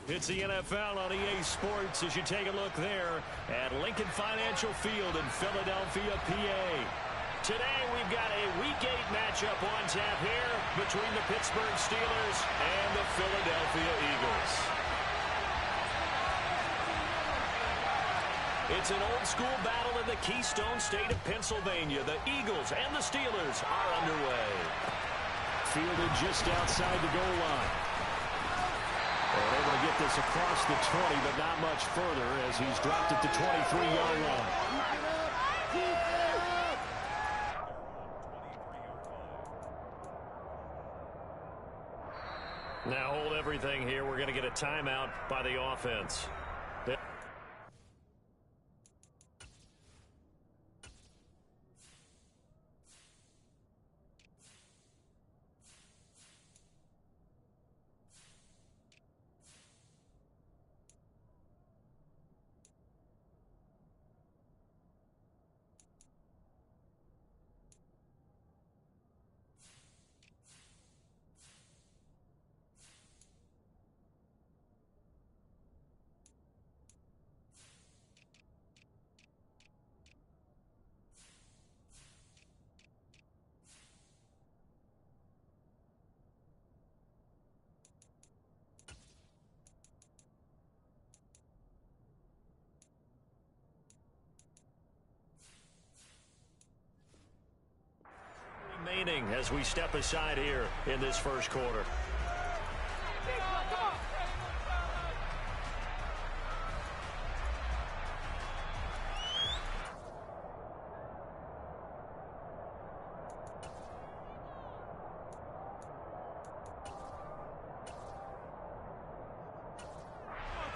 It's the NFL on EA Sports as you take a look there at Lincoln Financial Field in Philadelphia, PA. Today we've got a Week 8 matchup on tap here between the Pittsburgh Steelers and the Philadelphia Eagles. It's an old-school battle in the Keystone State of Pennsylvania. The Eagles and the Steelers are underway. Fielded just outside the goal line. They're able to get this across the 20, but not much further as he's dropped it to 23-yard line. Now hold everything here. We're going to get a timeout by the offense. Remaining as we step aside here in this first quarter.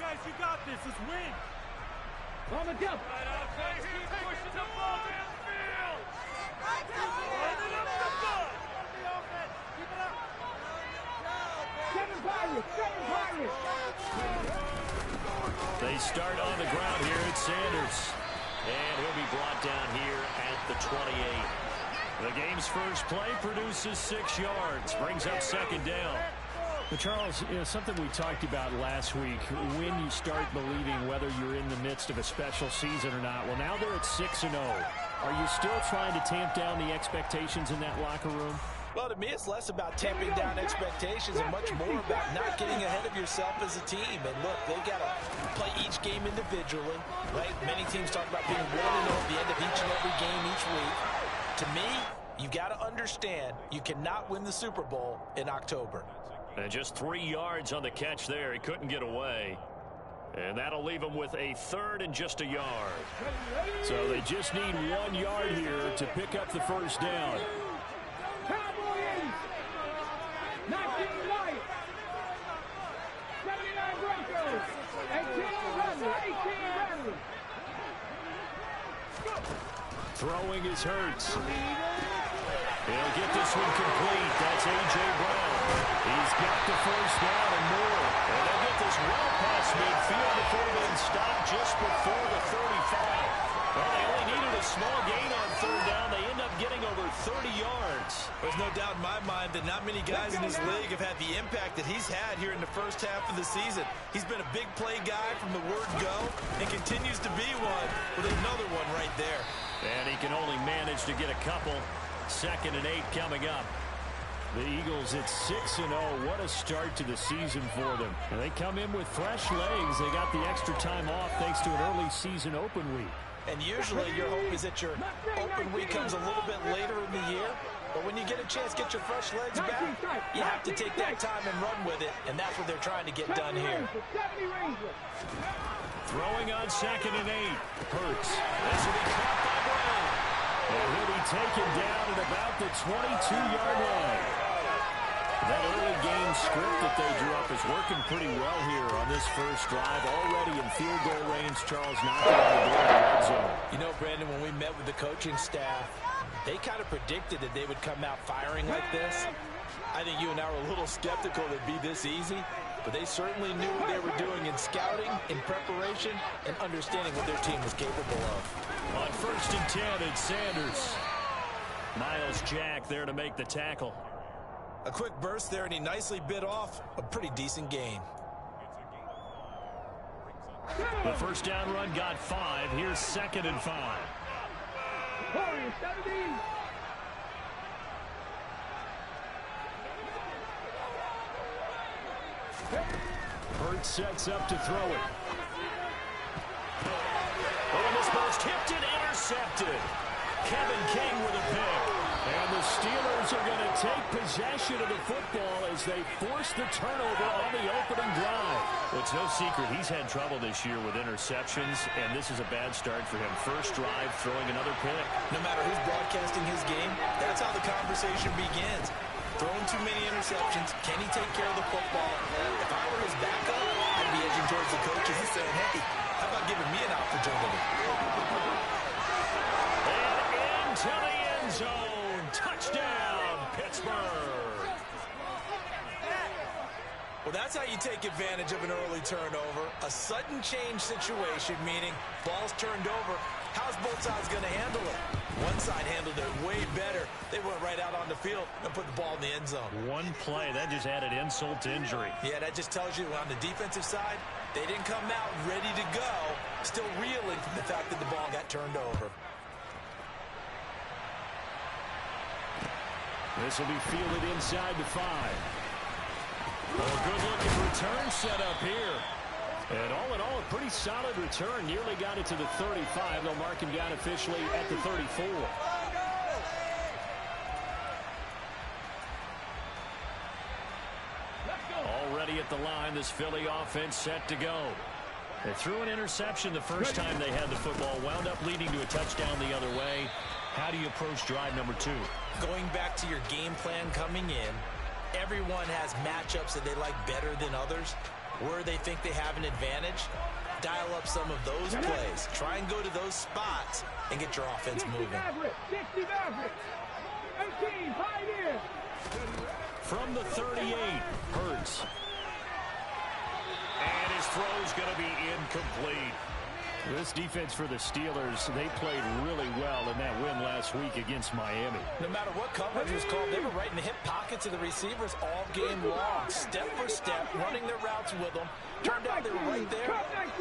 Guys, you got this. Let's win. On the jump. Keep pushing the ball downfield. They start on the ground here at Sanders. And he'll be brought down here at the 28. The game's first play produces 6 yards. Brings up second down. But Charles, something we talked about last week, when you start believing whether you're in the midst of a special season or not. Well, now they're at 6-0. Are you still trying to tamp down the expectations in that locker room? Well, to me, it's less about tamping down expectations and much more about not getting ahead of yourself as a team. And look, they got to play each game individually, right? Many teams talk about being 1-0 at the end of each and every game each week. To me, you got to understand you cannot win the Super Bowl in October. And just 3 yards on the catch there. He couldn't get away. And that'll leave him with a third and just a yard. So they just need 1 yard here to pick up the first down. Cowboys! 19 White! 79 Broncos! 18 Randall! 18 Randall! Throwing is Hurts. He'll get this one complete. That's A.J. Brown. He's got the first down and more. And they'll get this well past midfield before being stopped just before the 35. Well, they only needed a small gain on third down. They end up getting over 30 yards. There's no doubt in my mind that not many guys in this league have had the impact that he's had here in the first half of the season. He's been a big play guy from the word go and continues to be one with another one right there. And he can only manage to get a couple. 2nd and 8 coming up. The Eagles at 6-0. What a start to the season for them. And they come in with fresh legs. They got the extra time off thanks to an early season open week. And usually your hope is that your open week comes a little bit later in the year. But when you get a chance to get your fresh legs back, you have to take that time and run with it. And that's what they're trying to get done here. Throwing on 2nd and 8. Hurts. This will be caught by Brown. And he'll be taken down at about the 22-yard line. That early game script that they drew up is working pretty well here on this first drive. Already in field goal range, Charles knocking on the door in the red zone. You know, Brandon, when we met with the coaching staff, they kind of predicted that they would come out firing like this. I think you and I were a little skeptical that it'd be this easy, but they certainly knew what they were doing in scouting, in preparation, and understanding what their team was capable of. On 1st and 10, it's Sanders. Miles Jack there to make the tackle. A quick burst there, and he nicely bit off a pretty decent gain. The first down run got 5. Here's 2nd and 5. Hurts sets up to throw it. Oh, and this ball's tipped and intercepted. Kevin King with a pick. And the Steelers are going to take possession of the football as they force the turnover on the opening drive. Well, it's no secret he's had trouble this year with interceptions, and this is a bad start for him. First drive, throwing another pick. No matter who's broadcasting his game, that's how the conversation begins. Throwing too many interceptions. Can he take care of the football? If I were his backup, I'd be edging towards the coaches and saying, hey, how about giving me an opportunity? And into the end zone. Touchdown, Pittsburgh. Well, that's how you take advantage of an early turnover. A sudden change situation, meaning ball's turned over. How's both sides going to handle it? One side handled it way better. They went right out on the field and put the ball in the end zone. One play, that just added insult to injury. Yeah, that just tells you on the defensive side, they didn't come out ready to go, still reeling from the fact that the ball got turned over. This will be fielded inside the 5. Oh, good-looking return set up here. And all in all, a pretty solid return. Nearly got it to the 35. They'll mark him down officially at the 34. Already at the line, this Philly offense set to go. They threw an interception the first time they had the football. Wound up leading to a touchdown the other way. How do you approach drive number 2? Going back to your game plan coming in, everyone has matchups that they like better than others. Where they think they have an advantage, dial up some of those plays. Try and go to those spots and get your offense moving. From the 38, Hurts. And his throw's going to be incomplete. This defense for the Steelers, they played really well in that win last week against Miami. No matter what coverage was called, they were right in the hip pockets of the receivers all game long. Step for step, running their routes with them. Turned out they were right there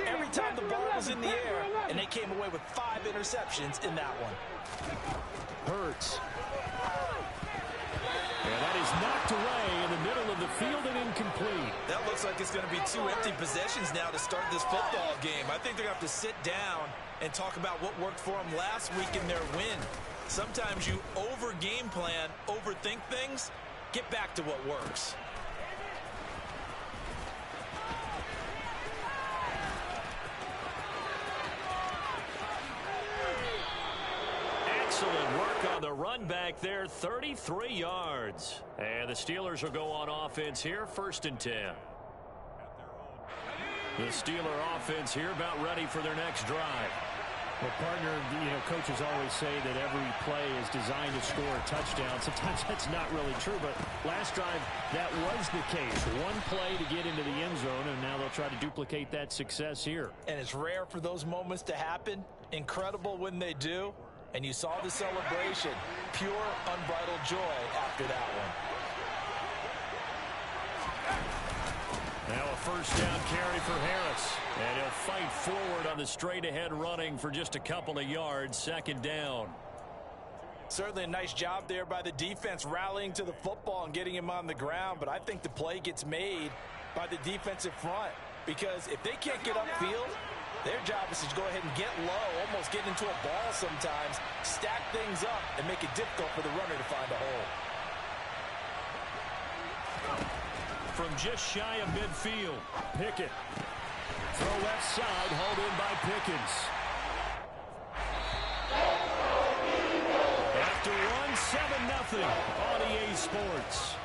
every time the ball was in the air, and they came away with 5 interceptions in that one. Hurts. And that is knocked away in the middle of the field and incomplete. That looks like it's going to be 2 empty possessions now to start this football game. I think they're going to have to sit down and talk about what worked for them last week in their win. Sometimes you over-game plan, overthink things. Get back to what works. Excellent work on the run back there, 33 yards. And the Steelers will go on offense here, 1st and 10. The Steeler offense here about ready for their next drive. Well, partner, coaches always say that every play is designed to score a touchdown. Sometimes that's not really true, but last drive, that was the case. One play to get into the end zone, and now they'll try to duplicate that success here. And it's rare for those moments to happen. Incredible when they do. And you saw the celebration. Pure, unbridled joy after that one. Now a first down carry for Harris. And he'll fight forward on the straight-ahead running for just a couple of yards. 2nd down. Certainly a nice job there by the defense rallying to the football and getting him on the ground. But I think the play gets made by the defensive front. Because if they can't get upfield, their job is to go ahead and get low, almost get into a ball sometimes, stack things up, and make it difficult for the runner to find a hole. From just shy of midfield, Pickett. Throw left side, hauled in by Pickens. After one, 7-0 on EA Sports.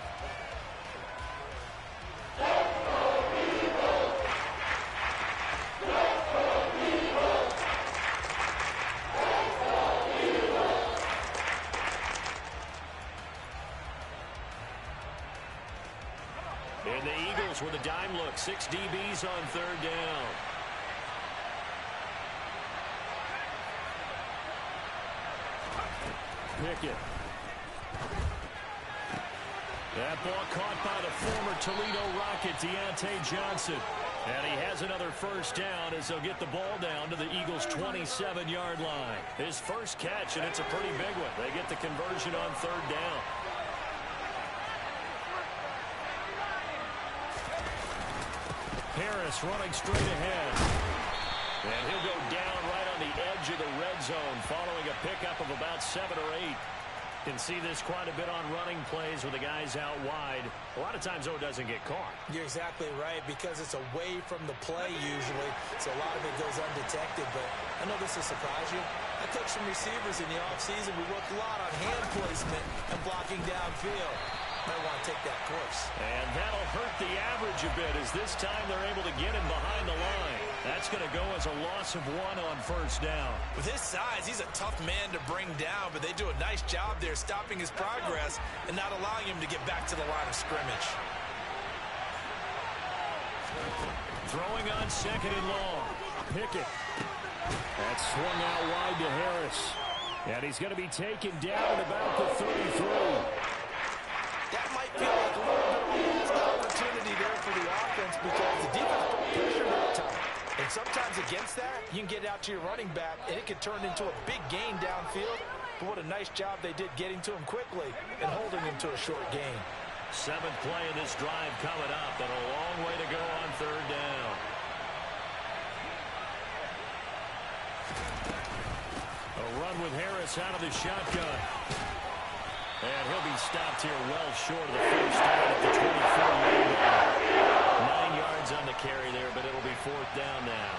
And the Eagles with a dime look. 6 DBs on 3rd down. Pickett. That ball caught by the former Toledo Rocket, Deontay Johnson. And he has another first down as they'll get the ball down to the Eagles' 27-yard line. His first catch, and it's a pretty big one. They get the conversion on third down. Harris running straight ahead. And he'll go down right on the edge of the red zone following a pickup of about 7 or 8. Can see this quite a bit on running plays with the guys out wide. A lot of times, though, it doesn't get caught. You're exactly right, because it's away from the play usually, so a lot of it goes undetected. But I know this will surprise you. I coached some receivers in the offseason. We worked a lot on hand placement and blocking downfield. Might want to take that course. And that'll hurt the average a bit, as this time they're able to get him behind the line. That's going to go as a loss of 1 on first down. With his size, he's a tough man to bring down, but they do a nice job there stopping his progress and not allowing him to get back to the line of scrimmage. Throwing on second and long. Pickett. That's swung out wide to Harris. And he's going to be taken down about the 33. That might feel like a little bit of a missed opportunity there for the offense, because the defense put pressure all the time. And sometimes against that, you can get out to your running back, and it could turn into a big gain downfield. But what a nice job they did getting to him quickly and holding him to a short gain. 7th play in this drive coming up, and a long way to go on third down. A run with Harris out of the shotgun. And he'll be stopped here well short of the first down at the 24-yard line. 9 yards on the carry there, but it'll be 4th down now.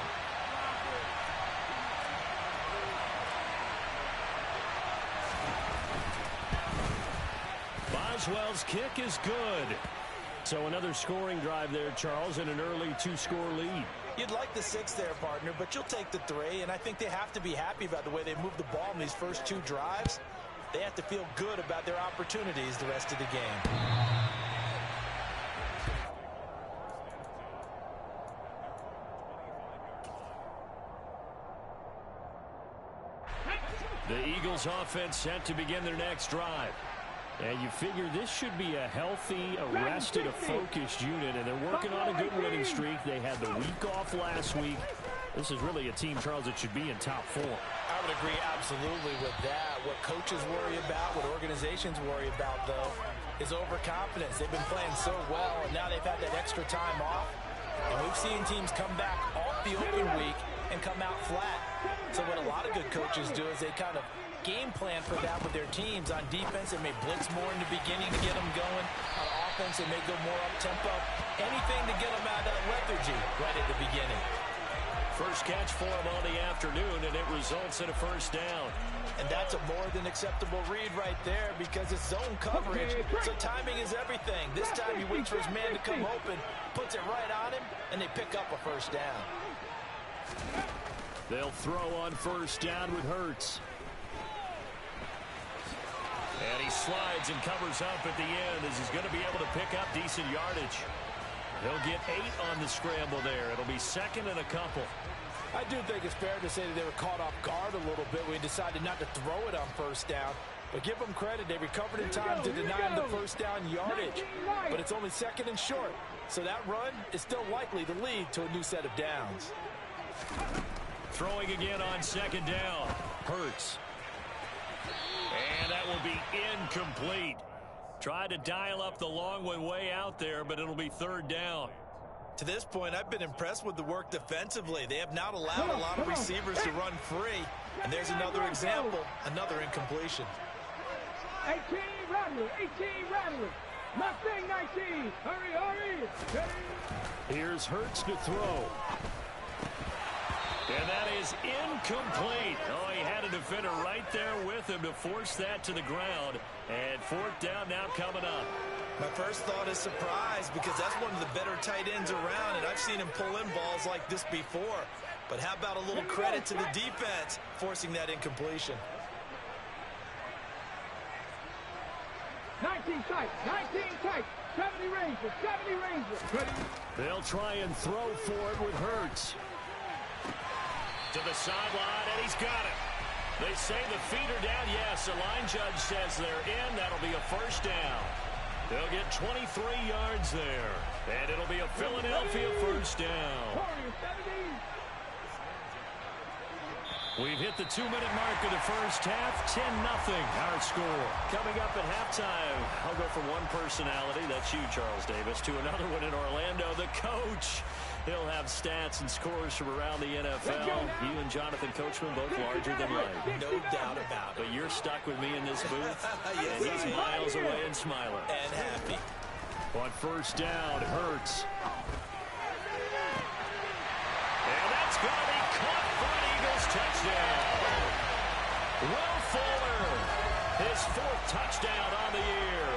Boswell's kick is good. So another scoring drive there, Charles, and an early 2-score lead. You'd like the 6 there, partner, but you'll take the 3, and I think they have to be happy about the way they moved the ball in these first 2 drives. They have to feel good about their opportunities the rest of the game. The Eagles offense set to begin their next drive. And you figure this should be a healthy, arrested, a focused unit, and they're working on a good winning streak. They had the week off last week. This is really a team, Charles, that should be in top 4. I would agree absolutely with that. What coaches worry about, what organizations worry about, though, is overconfidence. They've been playing so well, and now they've had that extra time off. And we've seen teams come back off the open week and come out flat. So what a lot of good coaches do is they kind of game plan for that with their teams. On defense, they may blitz more in the beginning to get them going. On offense, they may go more up-tempo. Anything to get them out of that lethargy right at the beginning. First catch for him on the afternoon, and it results in a first down. And that's a more than acceptable read right there, because it's zone coverage, so timing is everything. This time he waits for his man to come open, puts it right on him, and they pick up a first down. They'll throw on first down with Hurts. And he slides and covers up at the end as he's going to be able to pick up decent yardage. He'll get 8 on the scramble there. It'll be 2nd and a couple. I do think it's fair to say that they were caught off guard a little bit when he decided not to throw it on first down. But give them credit. They recovered in time to deny him the first down yardage. But it's only 2nd and short. So that run is still likely to lead to a new set of downs. Throwing again on 2nd down. Hurts. And that will be incomplete. Tried to dial up the long one way out there, but it'll be 3rd down. To this point, I've been impressed with the work defensively. They have not allowed a lot of receivers to run free. And there's another example, another incompletion. 18 Rattler, 18 Rattler. Mustang 19. Hurry, hurry. Here's Hurts to throw. And that is incomplete. Oh, he had a defender right there with him to force that to the ground. And 4th down now coming up. My first thought is surprise, because that's one of the better tight ends around, and I've seen him pull in balls like this before. But how about a little credit to the defense forcing that incompletion? 19 tight, 19 tight. 70 Rangers, 70 Rangers. They'll try and throw for it with Hurts. To the sideline, and he's got it. They say the feet are down. Yes, the line judge says they're in. That'll be a first down. They'll get 23 yards there. And it'll be a Philadelphia first down. We've hit the 2-minute mark of the first half. 10-0 our score. Coming up at halftime, I'll go from one personality, that's you, Charles Davis, to another one in Orlando, the coach. He'll have stats and scores from around the NFL. You and Jonathan Coachman both larger than life. No doubt about it. But you're stuck with me in this booth. Yes, and he's miles away and smiling. And happy. On first down, Hurts. And that's going to be caught for an Eagles touchdown. Will Fuller, his 4th touchdown on the year.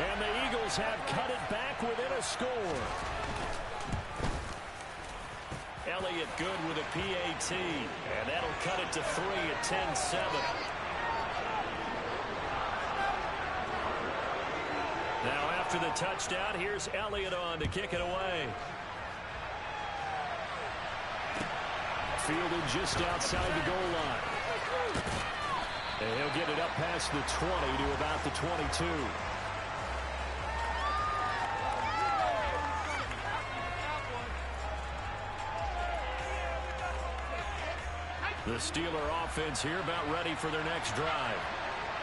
And the Eagles have cut it back within a score. Elliott good with a PAT. And that'll cut it to 3 at 10-7. Now after the touchdown, here's Elliott on to kick it away. Fielded just outside the goal line. And he'll get it up past the 20 to about the 22. The Steeler offense here about ready for their next drive.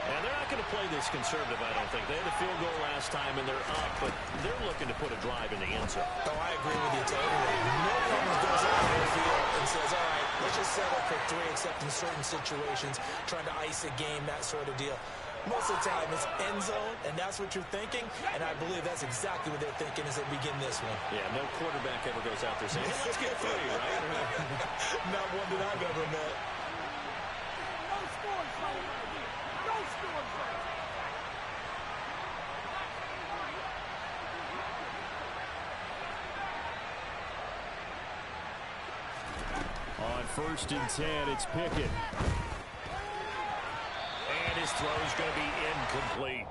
And they're not going to play this conservative, I don't think. They had a field goal last time, and they're up, but they're looking to put a drive in the end zone. Oh, I agree with you totally. No one goes out on the field and says, all right, let's just settle for 3, except in certain situations, trying to ice a game, that sort of deal. Most of the time, it's end zone, and that's what you're thinking, and I believe that's exactly what they're thinking as they begin this one. Yeah, no quarterback ever goes out there saying, hey, let's get 3, right? Not one that I've ever met. On 1st and 10, it's Pickett. And his throw's going to be incomplete.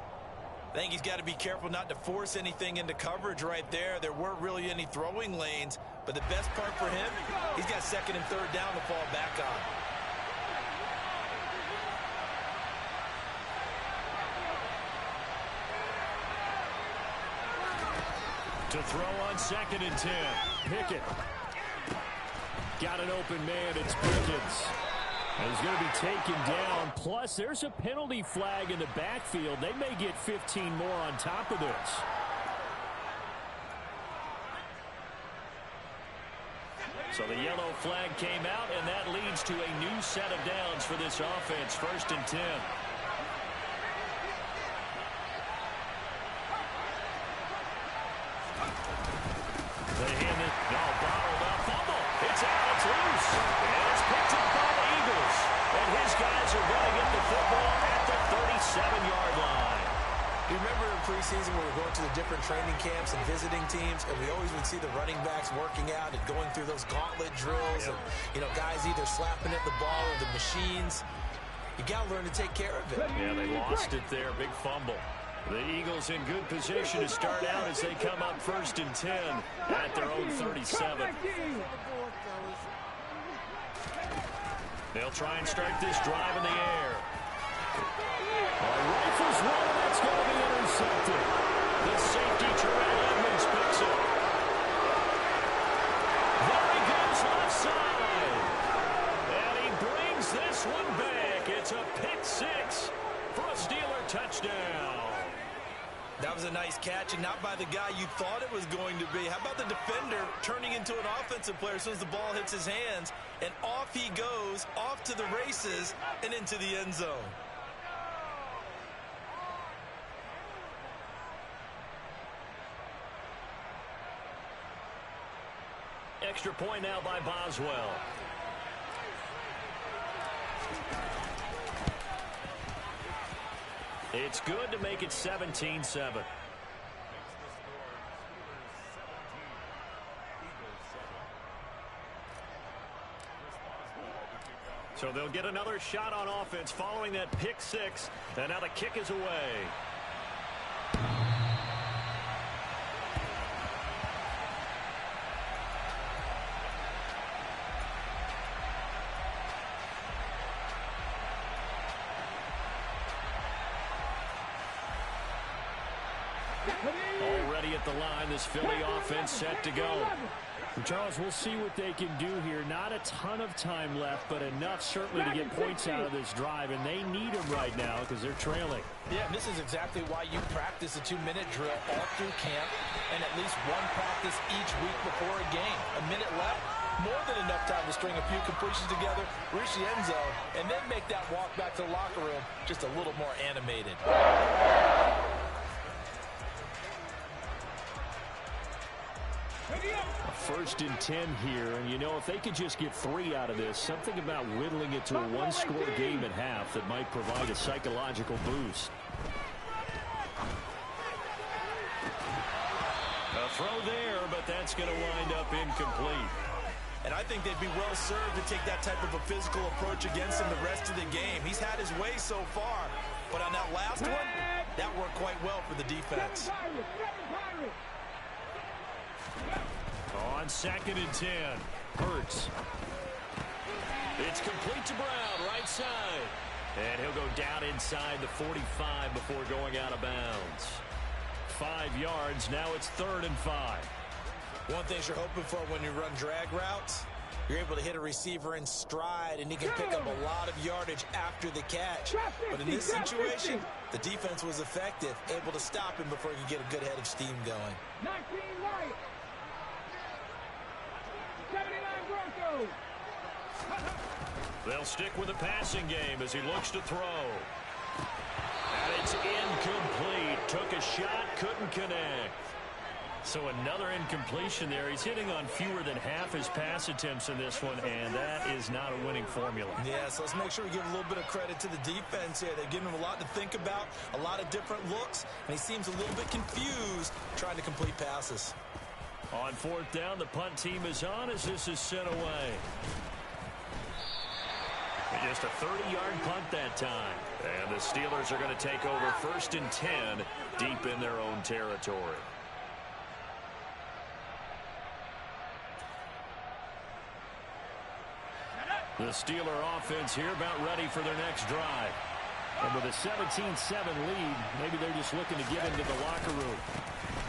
I think he's got to be careful not to force anything into coverage right there. There weren't really any throwing lanes, but the best part for him, he's got 2nd and 3rd down to fall back on. To throw on 2nd and 10. Pickett. Got an open man. It's Pickens. And he's going to be taken down. Plus, there's a penalty flag in the backfield. They may get 15 more on top of this. So the yellow flag came out, and that leads to a new set of downs for this offense. 1st and 10. They hand it. No, bottled up. Fumble. It's out. It's loose. And it's picked up by the Eagles. And his guys are going to get the football at the 37-yard line. You remember in preseason when we were going to the different training camps and visiting teams, and we always would see the running backs working out and going through those gauntlet drills, and, you know, guys either slapping at the ball or the machines. You got to learn to take care of it. Yeah, they lost it there. Big fumble. The Eagles in good position to start out as they come up 1st and 10 at their own 37. They'll try and start this drive in the air. Rifles one, and that's going to be intercepted. The safety, Terrell Edmonds, picks it. There he goes left side. And he brings this one back. It's a pick 6 for a Steeler touchdown. That was a nice catch, and not by the guy you thought it was going to be. How about the defender turning into an offensive player as soon as the ball hits his hands, and off he goes, off to the races, and into the end zone. Extra point now by Boswell. It's good to make it 17-7. So they'll get another shot on offense following that pick 6. And now the kick is away. Already at the line, this Philly offense set to go. Charles, we'll see what they can do here. Not a ton of time left, but enough certainly to get points out of this drive, and they need them right now because they're trailing. Yeah, and this is exactly why you practice a 2-minute drill all through camp and at least one practice each week before a game. A minute left, more than enough time to string a few completions together, reach the end zone, and then make that walk back to the locker room just a little more animated. First and 10 here, and you know, if they could just get 3 out of this, something about whittling it to a one-score game at half that might provide a psychological boost. A throw there, but that's going to wind up incomplete. And I think they'd be well served to take that type of a physical approach against him the rest of the game. He's had his way so far, but on that last one, that worked quite well for the defense. On 2nd and 10, Hurts. It's complete to Brown, right side. And he'll go down inside the 45 before going out of bounds. 5 yards, now it's 3rd and 5. One thing you're hoping for when you run drag routes, you're able to hit a receiver in stride, and he can pick up a lot of yardage after the catch. But in this situation, the defense was effective, able to stop him before he could get a good head of steam going. 19 right. 79 Broncos. They'll stick with the passing game as he looks to throw. And it's incomplete. Took a shot, couldn't connect. So another incompletion there. He's hitting on fewer than half his pass attempts in this one, and that is not a winning formula. Yeah, so let's make sure we give a little bit of credit to the defense here. They've given him a lot to think about, a lot of different looks, and he seems a little bit confused trying to complete passes. On 4th down, the punt team is on as this is sent away. And just a 30-yard punt that time. And the Steelers are going to take over 1st and 10 deep in their own territory. The Steeler offense here about ready for their next drive. And with a 17-7 lead, maybe they're just looking to get into the locker room.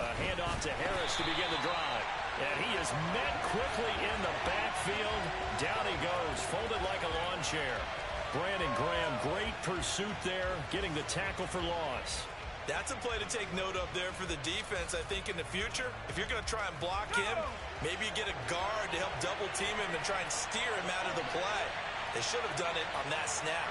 A handoff to Harris to begin the drive. And he is met quickly in the backfield. Down he goes, folded like a lawn chair. Brandon Graham, great pursuit there, getting the tackle for loss. That's a play to take note of there for the defense. I think in the future, if you're going to try and block him, maybe you get a guard to help double team him and try and steer him out of the play. They should have done it on that snap.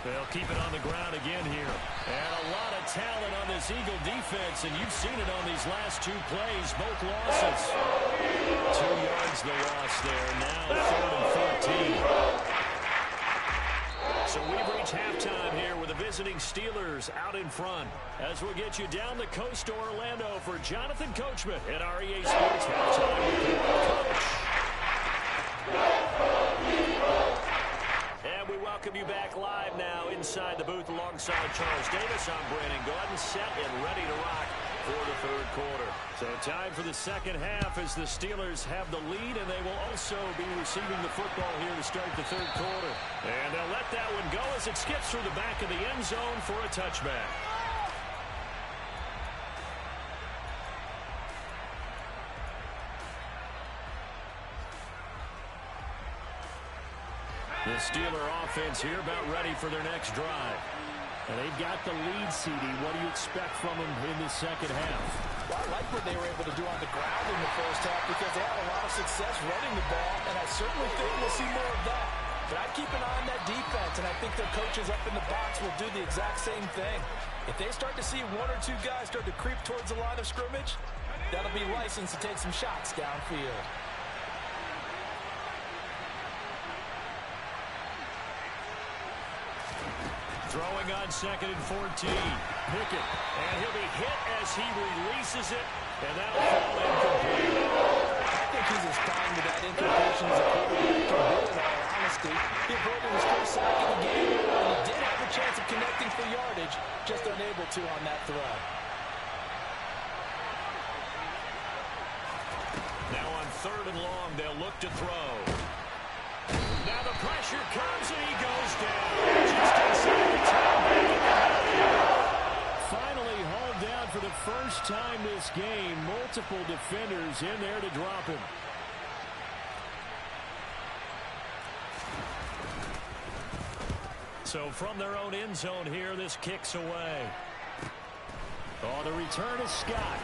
They'll keep it on the ground again here. And a lot of talent on this Eagle defense, and you've seen it on these last 2 plays, both losses. 2 yards the loss there, now 3rd and 14. So we've reached halftime here with the visiting Steelers out in front. As we'll get you down the coast to Orlando for Jonathan Coachman at REA Sports Halftime Report. Coach. And we welcome you back live now inside the booth alongside Charles Davis. I'm Brandon Gaudin, set and ready to rock for the 3rd quarter. So time for the 2nd half as the Steelers have the lead, and they will also be receiving the football here to start the 3rd quarter. And they'll let that one go as it skips through the back of the end zone for a touchback. The Steeler offense here about ready for their next drive. And they've got the lead, CD. What do you expect from them in the 2nd half? Well, I like what they were able to do on the ground in the 1st half because they had a lot of success running the ball, and I certainly think we'll see more of that. But I'd keep an eye on that defense, and I think their coaches up in the box will do the exact same thing. If they start to see 1 or 2 guys start to creep towards the line of scrimmage, that'll be license to take some shots downfield. Throwing on 2nd and 14. Pickett, and he'll be hit as he releases it, and that'll fall incomplete. I think he's as fine with that incompletion as a quarterback can do, in all honesty. He avoided his first sack of the game, and he did have a chance of connecting for yardage, just unable to on that throw. Now on 3rd and long, they'll look to throw. Now the pressure comes, and he goes down. Just inside the 10. Finally this game. Multiple defenders in there to drop him. So from their own end zone here, this kicks away. Oh, the return is Scott.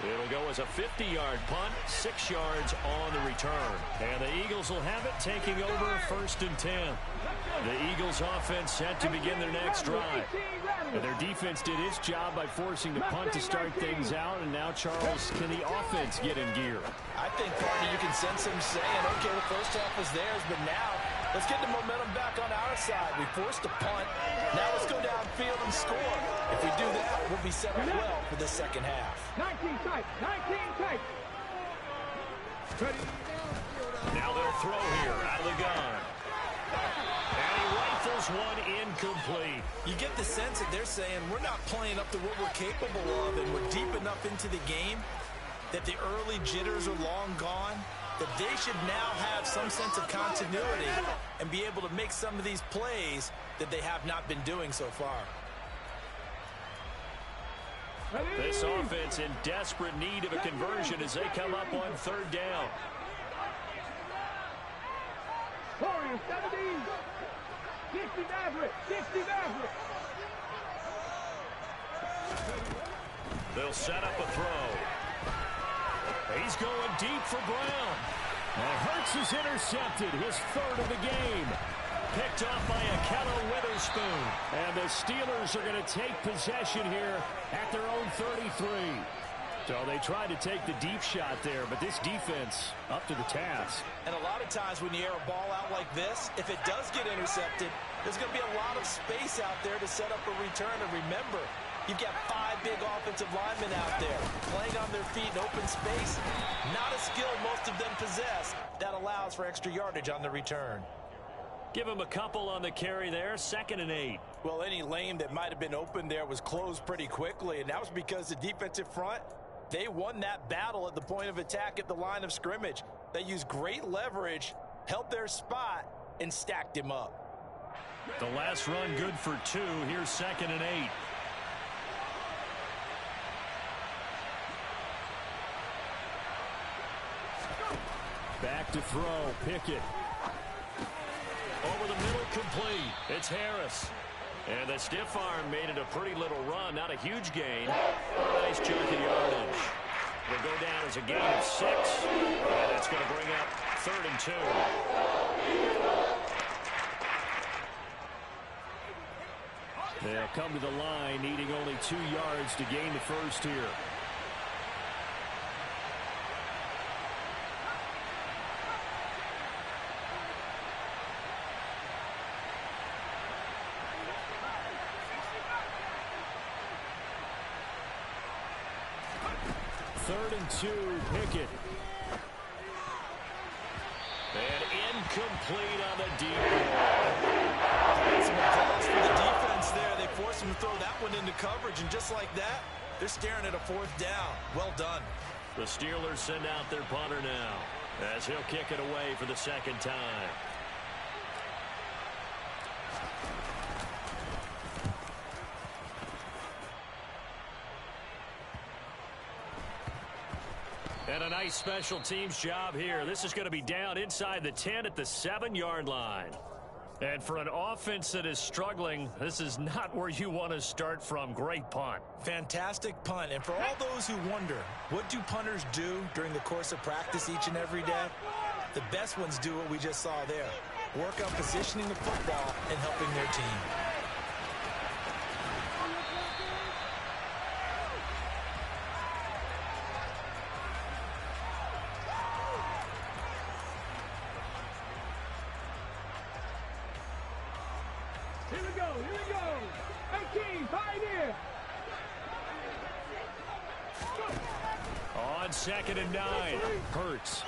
It'll go as a 50-yard punt, 6 yards on the return. And the Eagles will have it, taking over 1st and 10. The Eagles offense set to begin their next drive. And their defense did its job by forcing the punt to start things out. And now, Charles, can the offense get in gear? I think, partner, you can sense them saying, okay, the first half was theirs, but now let's get the momentum back on our side. We forced a punt. Now let's go downfield and score. If we do that, we'll be set up well for the second half. 19 tight. 19 tight. Now they'll throw here out of the gun. And he rifles one incomplete. You get the sense that they're saying we're not playing up to what we're capable of, and we're deep enough into the game that the early jitters are long gone, that they should now have some sense of continuity and be able to make some of these plays that they have not been doing so far. This offense in desperate need of a conversion as they come up on 3rd down. Warriors 17. 60 Maverick. 60 Maverick. They'll set up a throw. He's going deep for Brown. And Hurts is intercepted, his 3rd of the game. Picked off by Ahkello Witherspoon. And the Steelers are going to take possession here at their own 33. So they tried to take the deep shot there, but this defense up to the task. And a lot of times when you air a ball out like this, if it does get intercepted, there's going to be a lot of space out there to set up a return. And remember, you've got 5 big offensive linemen out there playing on their feet in open space. Not a skill most of them possess that allows for extra yardage on the return. Give him a couple on the carry there, 2nd and 8. Well, any lane that might have been open there was closed pretty quickly, and that was because the defensive front, they won that battle at the point of attack at the line of scrimmage. They used great leverage, held their spot, and stacked him up. The last run good for 2. Here's 2nd and 8. Back to throw, Pickett. Over the middle, complete. It's Harris. And the stiff arm made it a pretty little run. Not a huge gain. Nice chunk of yardage. It'll go down as a gain of 6. And that's going to bring up 3rd and 2. They'll come to the line, needing only 2 yards to gain the first here. Third and 2, Pickett. And incomplete on the deep ball. Some applause for the defense there. They forced him to throw that one into coverage, and just like that, they're staring at a 4th down. Well done. The Steelers send out their punter now as he'll kick it away for the 2nd time. And a nice special teams job here. This is going to be down inside the 10 at the 7-yard line. And for an offense that is struggling, this is not where you want to start from. Great punt. Fantastic punt. And for all those who wonder, what do punters do during the course of practice each and every day? The best ones do what we just saw there. Work on positioning the football and helping their team. Here we go. 18, Pioneer. On 2nd and 9, Hurts.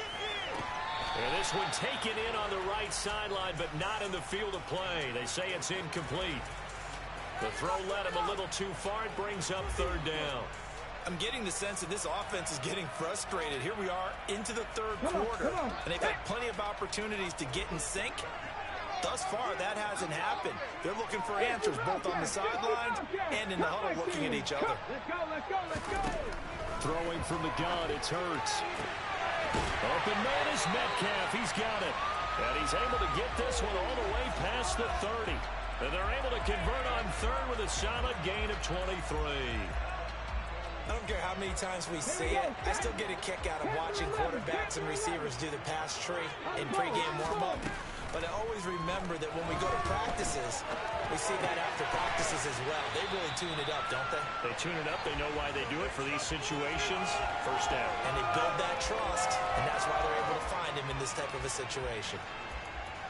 And this one taken in on the right sideline, but not in the field of play. They say it's incomplete. The throw led him a little too far. It brings up 3rd down. I'm getting the sense that this offense is getting frustrated. Here we are into the 3rd quarter, and they've had plenty of opportunities to get in sync, Thus far, that hasn't happened. They're looking for answers both on the sidelines and in the huddle looking at each other. Let's go. Throwing from the gun, it's Hurts. Open man is Metcalf. He's got it. And he's able to get this one all the way past the 30. And they're able to convert on third with a solid gain of 23. I don't care how many times we see it. I still get a kick out of watching quarterbacks and receivers do the pass tree in pregame warm-up. But I always remember that when we go to practices, we see that after practices as well. They really tune it up, don't they? They tune it up. They know why they do it for these situations. First down. And they build that trust, and that's why they're able to find him in this type of a situation.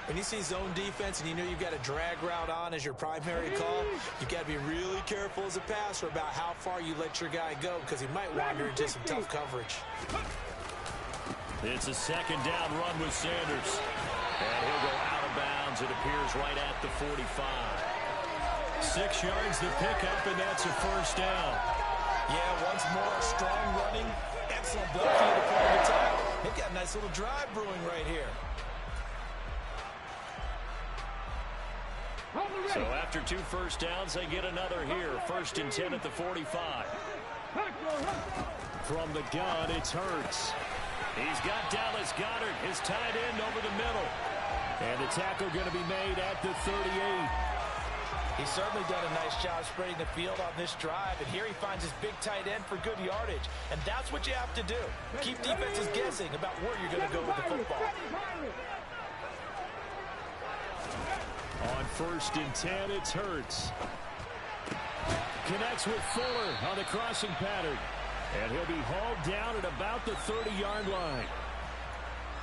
When you see zone defense and you know you've got a drag route on as your primary call, you've got to be really careful as a passer about how far you let your guy go because he might wander into some tough coverage. It's a second down run with Sanders. And he'll go out of bounds, it appears, right at the 45. 6 yards the pickup, and that's a first down. Yeah, once more, strong running, excellent blocking at the point of attack. They've got a nice little drive brewing right here. So after 2 first downs, they get another here. 1st and 10 at the 45. From the gun, it's Hurts. He's got Dallas Goedert, his tight end, over the middle. And the tackle going to be made at the 38. He's certainly done a nice job spreading the field on this drive. And here he finds his big tight end for good yardage. And that's what you have to do. Keep defenses guessing about where you're going to go with the football. On 1st and 10, it's Hurts. Connects with Fuller on the crossing pattern. And he'll be hauled down at about the 30-yard line.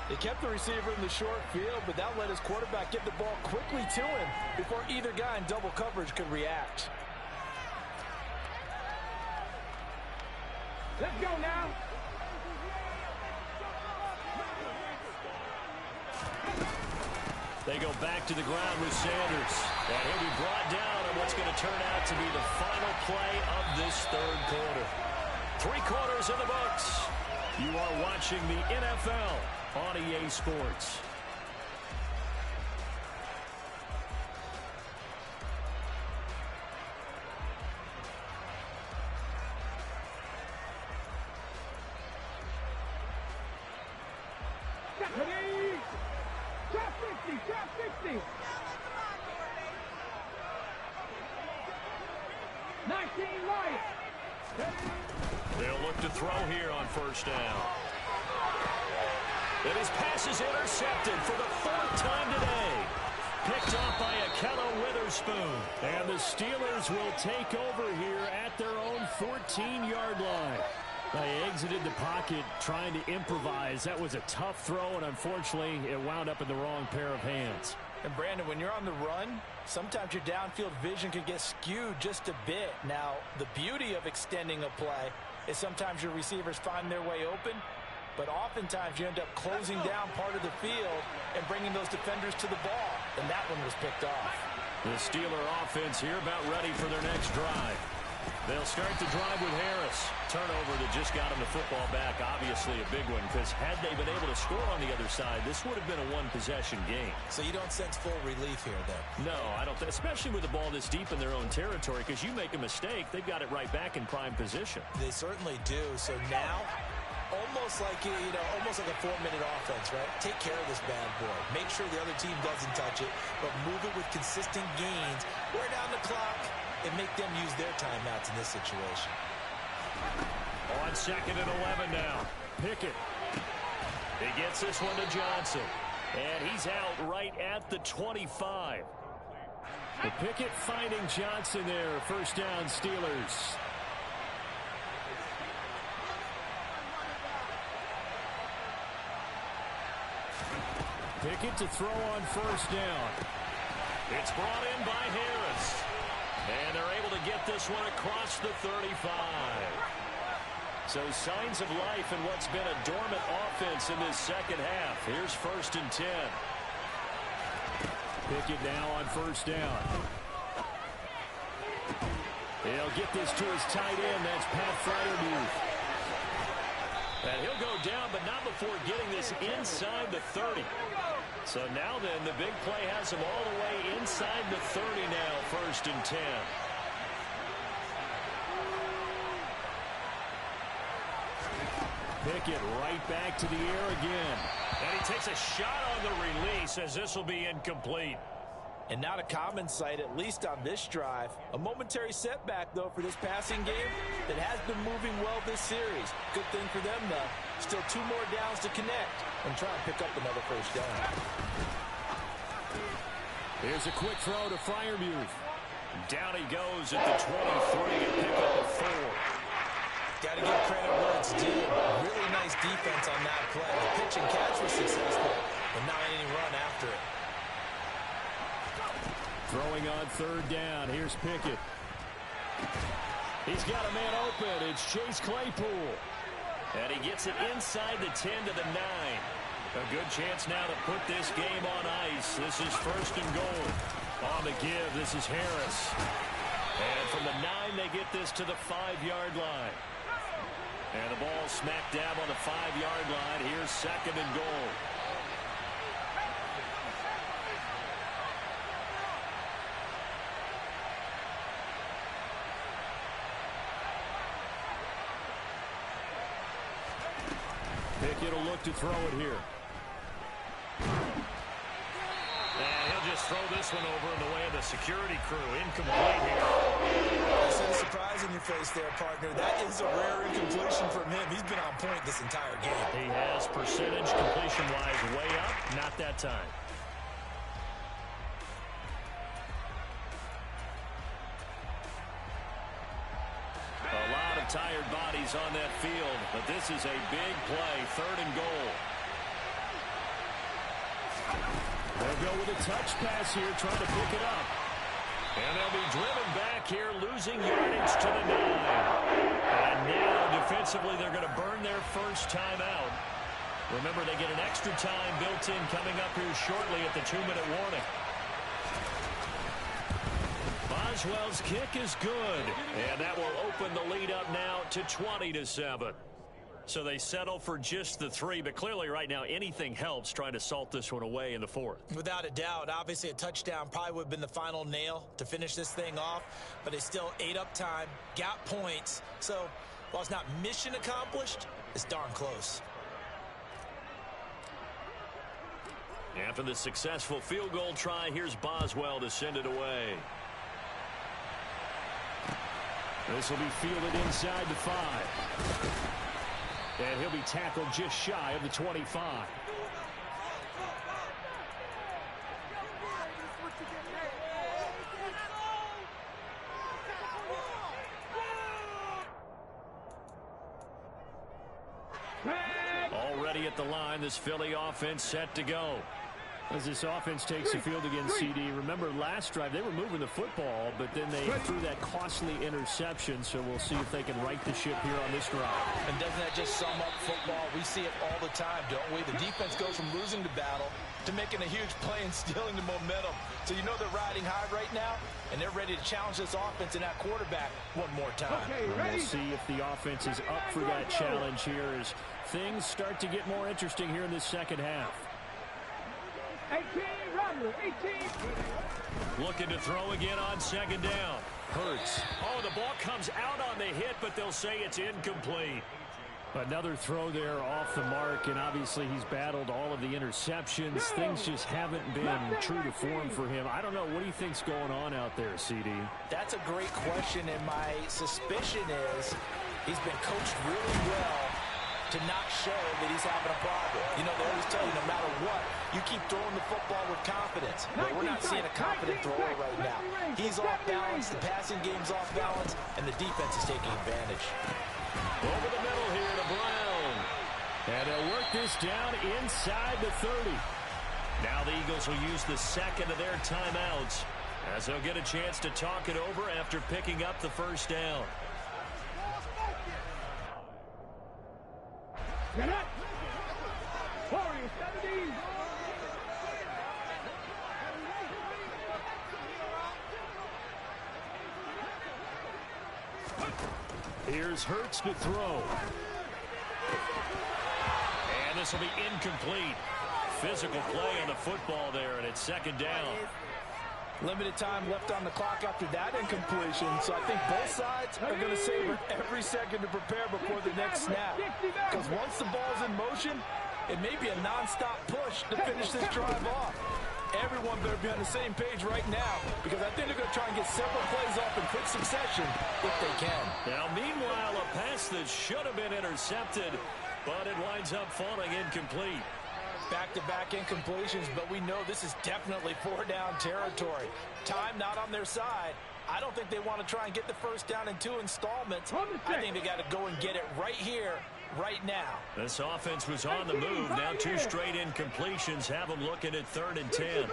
They kept the receiver in the short field, but that let his quarterback get the ball quickly to him before either guy in double coverage could react. Let's go now. They go back to the ground with Sanders. And he'll be brought down on what's going to turn out to be the final play of this 3rd quarter. 3 quarters in the books. You are watching the NFL on EA Sports. Drop 60. 19 right. They'll look to throw here on 1st down. And his pass is intercepted for the 4th time today. Picked off by Ahkello Witherspoon. And the Steelers will take over here at their own 14-yard line. They exited the pocket trying to improvise. That was a tough throw, and unfortunately, it wound up in the wrong pair of hands. And Brandon, when you're on the run, sometimes your downfield vision can get skewed just a bit. Now, the beauty of extending a play is sometimes your receivers find their way open, but oftentimes you end up closing down part of the field and bringing those defenders to the ball, and that one was picked off. The Steeler offense here about ready for their next drive. They'll start the drive with Harris. Turnover that just got him the football back. Obviously a big one, because had they been able to score on the other side, this would have been a one-possession game. So you don't sense full relief here, then? No, I don't. Especially with the ball this deep in their own territory, because you make a mistake, they've got it right back in prime position. They certainly do. So now, almost like almost like a 4-minute offense, right? Take care of this bad boy. Make sure the other team doesn't touch it, but move it with consistent gains. Wear down the clock and make them use their timeouts in this situation. On 2nd and 11 now. Pickett. He gets this one to Johnson. And he's out right at the 25. The Pickett finding Johnson there. 1st down, Steelers. Pickett to throw on 1st down. It's brought in by Harris. And they're able to get this one across the 35. So signs of life in what's been a dormant offense in this second half. Here's 1st and 10. Pickett now on 1st down. He'll get this to his tight end. That's Pat Freiermuth. And he'll go down, but not before getting this inside the 30. So now then, the big play has him all the way inside the 30 now, 1st and 10. Pickett right back to the air again. And he takes a shot on the release as this will be incomplete. And not a common sight, at least on this drive. A momentary setback, though, for this passing game that has been moving well this series. Good thing for them, though. Still 2 more downs to connect and try and pick up another 1st down. Here's a quick throw to Freiermuth. Down he goes at the 23 and pick up a 4. Got to give credit where it's due. Really nice defense on that play. The pitch and catch was successful, but not any run after it. Throwing on 3rd down. Here's Pickett. He's got a man open. It's Chase Claypool. And he gets it inside the 10 to the 9. A good chance now to put this game on ice. This is 1st and goal. On the give, this is Harris. And from the 9, they get this to the 5-yard line. And the ball smack dab on the 5-yard line. Here's 2nd and goal. Pickett will look to throw it here. And he'll just throw this one over in the way of the security crew. Incomplete here. I see a surprise in your face there, partner. That is a rare incompletion from him. He's been on point this entire game. He has percentage completion-wise way up. Not that time. A lot of tired bodies on that field, but this is a big play. 3rd and goal. They'll go with a touch pass here, trying to pick it up. And they'll be driven back here, losing yardage to the 9. And now, defensively, they're going to burn their 1st time out. Remember, they get an extra time built in coming up here shortly at the 2-minute warning. Boswell's kick is good, and that will open the lead up now to 20-7. So they settle for just the 3, but clearly right now anything helps trying to salt this one away in the 4th. Without a doubt, obviously a touchdown probably would have been the final nail to finish this thing off, but they still ate up time, got points. So while it's not mission accomplished, it's darn close. After the successful field goal try, here's Boswell to send it away. This will be fielded inside the 5. And he'll be tackled just shy of the 25. Already at the line, this Philly offense set to go. As this offense takes the field against CD, remember last drive they were moving the football, but then they threw that costly interception, so we'll see if they can right the ship here on this drive. And doesn't that just sum up football? We see it all the time, don't we? The defense goes from losing the battle to making a huge play and stealing the momentum. So you know they're riding high right now, and they're ready to challenge this offense and that quarterback one more time. Okay, we'll see if the offense is up for that challenge here as things start to get more interesting here in this 2nd half. 18, Romelu, 18. Looking to throw again on 2nd down. Hurts. Oh, the ball comes out on the hit, but they'll say it's incomplete. Another throw there off the mark, and obviously he's battled all of the interceptions. Things just haven't been true to form for him. I don't know. What do you think's going on out there, CD? That's a great question, and my suspicion is he's been coached really well to not show that he's having a problem. You know, they always tell you no matter what, you keep throwing the football with confidence. But we're not seeing a confident thrower right now. He's off balance, the passing game's off balance, and the defense is taking advantage. Over the middle here to Brown. And they'll work this down inside the 30. Now the Eagles will use the 2nd of their timeouts as they'll get a chance to talk it over after picking up the 1st down. Get up! Warriors 70! Here's Hurts to throw. And this will be incomplete. physical play on the football there, and it's second down. Limited time left on the clock after that incompletion, so I think both sides are going to savor every second to prepare before the next snap. Because once the ball's in motion, it may be a nonstop push to finish this drive off. Everyone better be on the same page right now, because I think they're going to try and get several plays off in quick succession if they can. Now, meanwhile, a pass that should have been intercepted, but it winds up falling incomplete. Back-to-back incompletions, but we know this is definitely four-down territory. Time not on their side. I don't think they want to try and get the first down in 2 installments. I think they got to go and get it right here, right now. This offense was on the move. Now 2 straight incompletions have them looking at 3rd and 10.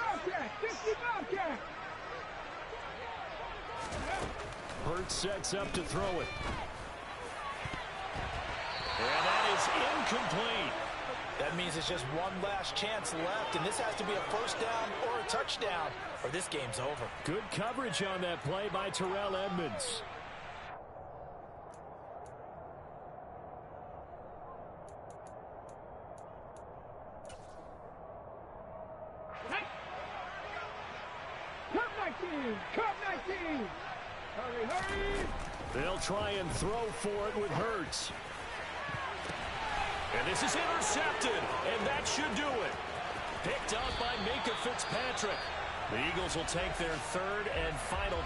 Hurts sets up to throw it. And that is incomplete. That means it's just one last chance left, and this has to be a first down or a touchdown, or this game's over. Good coverage on that play by Terrell Edmunds. Cup 19! Hurry, hurry! They'll try and throw for it with Hurts. And this is intercepted, and that should do it. Picked up by Minkah Fitzpatrick. The Eagles will take their 3rd and final